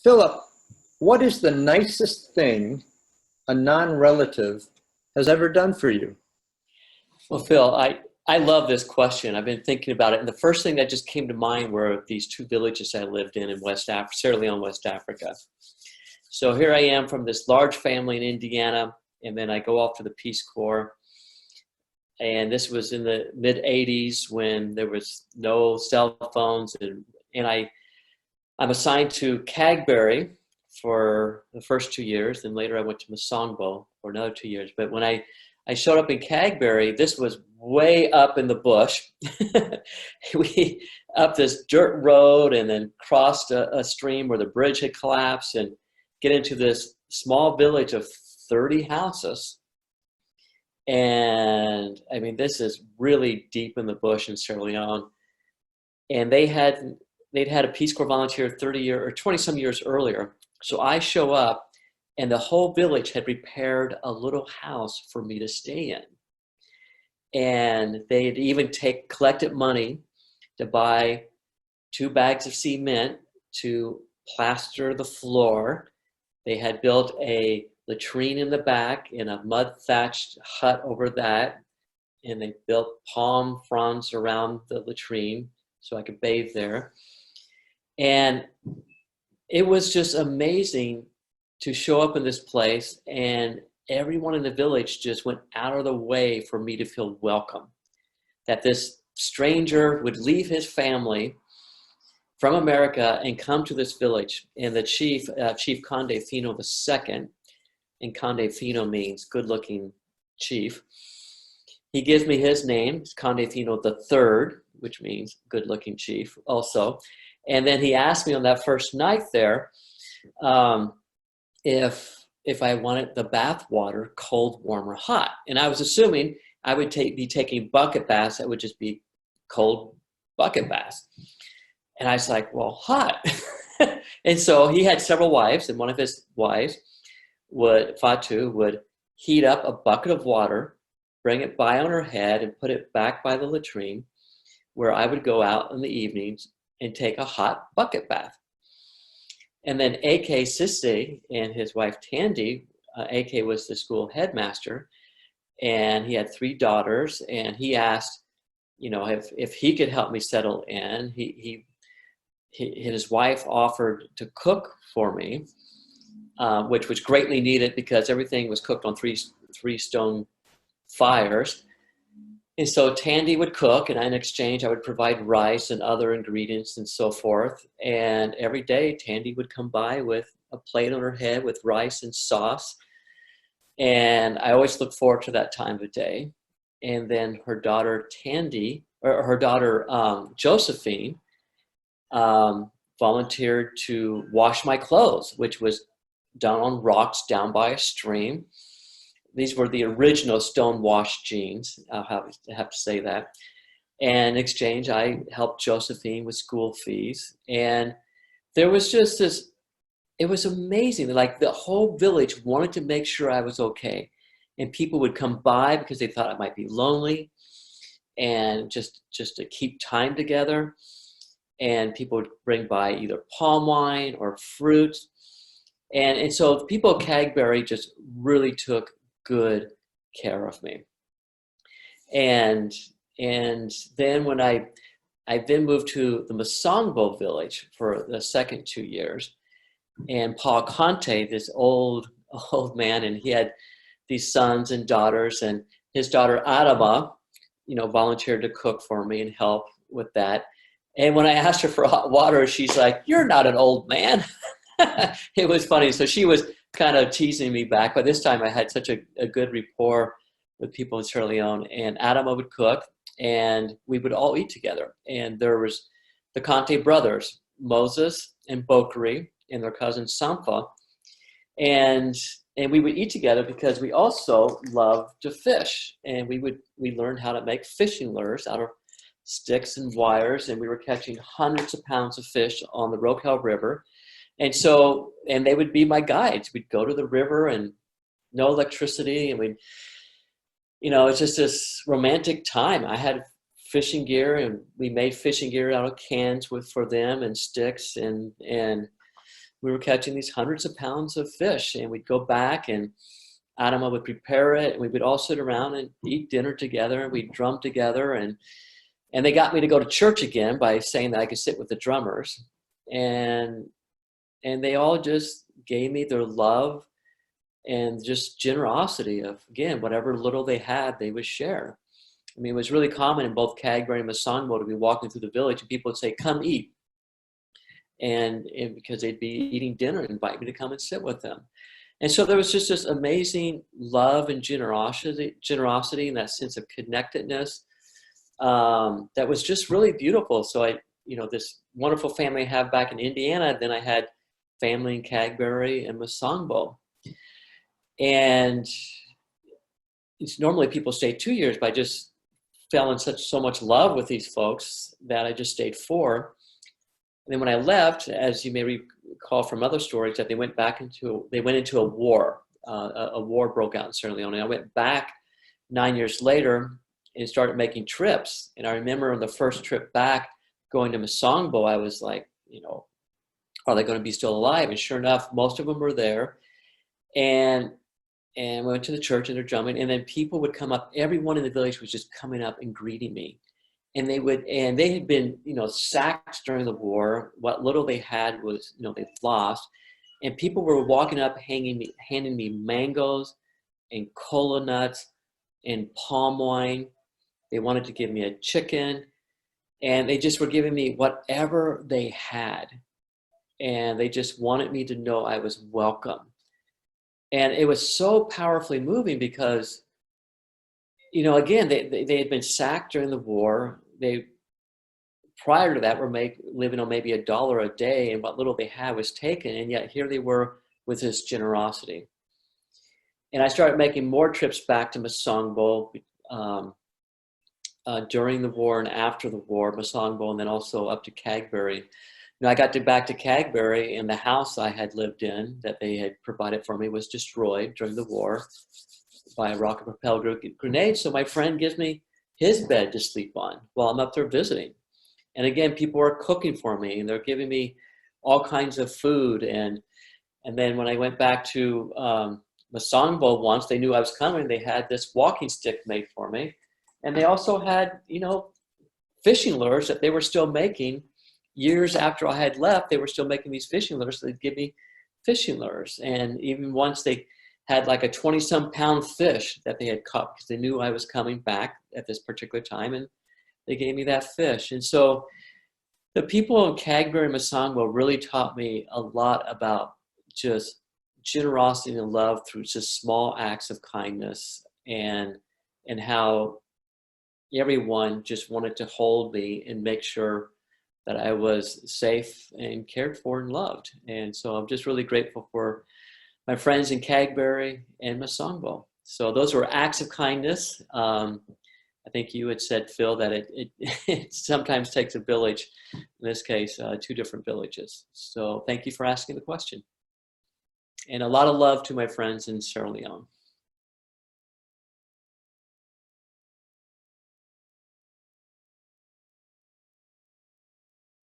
Philip, what is the nicest thing a non-relative has ever done for you? Well, Phil, I love this question. I've been thinking about it. And the first thing that just came to mind were these two villages I lived in West Africa, Sierra Leone, West Africa. So here I am from this large family in Indiana, and then I go off to the Peace Corps. And this was in the mid 80s when there was no cell phones. And I'm assigned to Cagberry for the first 2 years. Then later I went to Masongbo for another 2 years. But when I showed up in Cagberry, this was way up in the bush. We up this dirt road and then crossed a stream where the bridge had collapsed and get into this small village of 30 houses. And I mean, this is really deep in the bush in Sierra Leone. And they'd had a Peace Corps volunteer 30 years or 20 some years earlier. So I show up and the whole village had prepared a little house for me to stay in. And they had even collected money to buy 2 bags of cement to plaster the floor. They had built a latrine in the back and a mud thatched hut over that. And they built palm fronds around the latrine so I could bathe there. And it was just amazing to show up in this place, and everyone in the village just went out of the way for me to feel welcome. That this stranger would leave his family from America and come to this village. And the chief, Chief Conde Fino II, and Conde Fino means good-looking chief. He gives me his name, Conde Fino III, which means good-looking chief also. And then he asked me on that first night there if I wanted the bath water cold, warm, or hot. And I was assuming I would be taking bucket baths that would just be cold bucket baths. And I was like, well, hot. And so he had several wives, and one of his wives, Fatu, would heat up a bucket of water, bring it by on her head, and put it back by the latrine, where I would go out in the evenings and take a hot bucket bath. And then A.K. Sisse and his wife Tandy, A.K. was the school headmaster, and he had 3 daughters, and he asked, if he could help me settle in. His wife offered to cook for me, which was greatly needed because everything was cooked on three stone fires. And so Tandy would cook, and in exchange, I would provide rice and other ingredients and so forth. And every day, Tandy would come by with a plate on her head with rice and sauce. And I always look forward to that time of day. And then her daughter Josephine, volunteered to wash my clothes, which was done on rocks down by a stream. These were the original stone-washed jeans. I'll have to say that. And in exchange, I helped Josephine with school fees. And there was just this, it was amazing. Like the whole village wanted to make sure I was okay. And people would come by because they thought I might be lonely and just to keep time together. And people would bring by either palm wine or fruit. And so people at Cagberry just really took good care of me. And then when I then moved to the Masongbo village for the second 2 years, and Paul Conte, this old man, and he had these sons and daughters, and his daughter Adama, volunteered to cook for me and help with that. And when I asked her for hot water, she's like, "You're not an old man." It was funny. So she was kind of teasing me back. But this time I had such a good rapport with people in Sierra Leone. And Adama would cook, and we would all eat together. And there was the Conte brothers, Moses and Bokri, and their cousin Sampha. And we would eat together because we also loved to fish. And we learned how to make fishing lures out of sticks and wires. And we were catching hundreds of pounds of fish on the Roquel River. And they would be my guides. We'd go to the river and no electricity. And it's just this romantic time. I had fishing gear, and we made fishing gear out of cans for them and sticks. And we were catching these hundreds of pounds of fish, and we'd go back, and Adama would prepare it, and we would all sit around and eat dinner together, and we'd drum together, and they got me to go to church again by saying that I could sit with the drummers, and they all just gave me their love and just generosity of, again, whatever little they had, they would share. I mean, it was really common in both Cagberry and Masongbo to be walking through the village, and people would say, "Come eat." And because they'd be eating dinner and invite me to come and sit with them. And so there was just this amazing love and generosity and that sense of connectedness that was just really beautiful. So this wonderful family I have back in Indiana, then I had family in Cagberry and Masongbo. And normally people stay 2 years, but I just fell in so much love with these folks that I just stayed 4. And then when I left, as you may recall from other stories, that they went into a war. A war broke out in Sierra Leone. I went back 9 years later and started making trips. And I remember on the first trip back, going to Masongbo, I was like, are they going to be still alive? And sure enough, most of them were there. And we went to the church, and they're drumming, and then people would come up. Everyone in the village was just coming up and greeting me. And they had been, sacked during the war. What little they had was, they'd lost. And people were walking up, handing me mangoes and cola nuts and palm wine. They wanted to give me a chicken, and they just were giving me whatever they had. And they just wanted me to know I was welcome. And it was so powerfully moving because, again, they had been sacked during the war. They, prior to that, were living on maybe $1 a day, and what little they had was taken. And yet here they were with this generosity. And I started making more trips back to Masongbo during the war and after the war, Masongbo, and then also up to Cagberry. I got back to Cagberry, and the house I had lived in that they had provided for me was destroyed during the war by a rocket-propelled grenade. So my friend gives me his bed to sleep on while I'm up there visiting. And again, people are cooking for me, and they're giving me all kinds of food. And then when I went back to Masongbo once, they knew I was coming. They had this walking stick made for me. And they also had, fishing lures that they were still making. Years after I had left, they were still making these fishing lures. So they'd give me fishing lures. And even once they had like a 20-some pound fish that they had caught because they knew I was coming back at this particular time, and they gave me that fish. And so the people in Cagberry and Masongbo really taught me a lot about just generosity and love through just small acts of kindness, and how everyone just wanted to hold me and make sure that I was safe and cared for and loved. And so I'm just really grateful for my friends in Cagberry and Masongbo. So those were acts of kindness. I think you had said, Phil, that it sometimes takes a village, in this case, 2 different villages. So thank you for asking the question. And a lot of love to my friends in Sierra Leone.